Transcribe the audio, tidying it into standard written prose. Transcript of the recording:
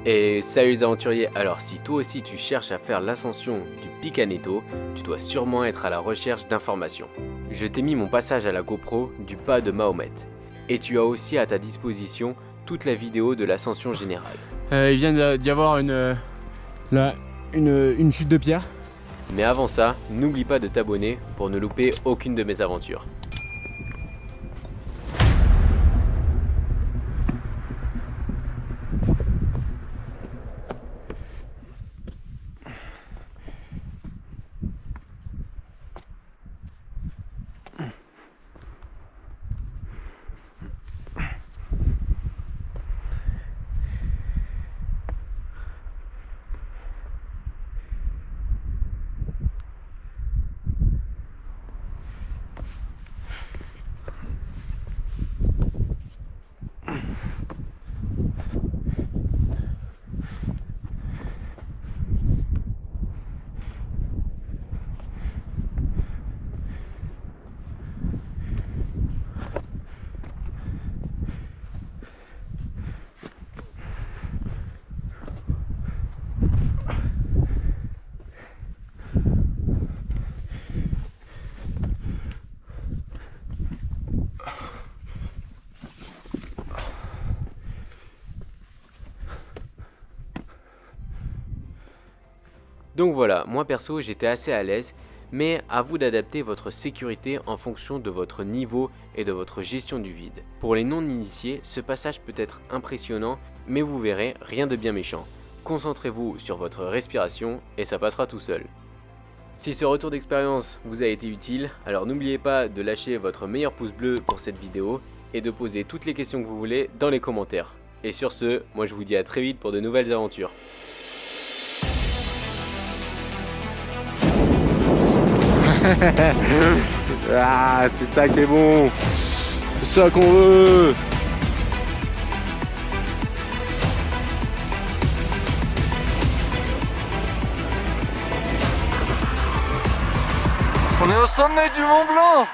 Et salut les aventuriers, alors si toi aussi tu cherches à faire l'ascension du Pic Aneto, tu dois sûrement être à la recherche d'informations. Je t'ai mis mon passage à la GoPro du pas de Mahomet. Et tu as aussi à ta disposition toute la vidéo de l'ascension générale. Il vient d'y avoir une chute de pierre. Mais avant ça, n'oublie pas de t'abonner pour ne louper aucune de mes aventures. Donc voilà, moi perso j'étais assez à l'aise, mais à vous d'adapter votre sécurité en fonction de votre niveau et de votre gestion du vide. Pour les non-initiés, ce passage peut être impressionnant, mais vous verrez, rien de bien méchant. Concentrez-vous sur votre respiration et ça passera tout seul. Si ce retour d'expérience vous a été utile, alors n'oubliez pas de lâcher votre meilleur pouce bleu pour cette vidéo et de poser toutes les questions que vous voulez dans les commentaires. Et sur ce, moi je vous dis à très vite pour de nouvelles aventures. Ah, c'est ça qui est bon. C'est ça qu'on veut. On est au sommet du Mont Blanc.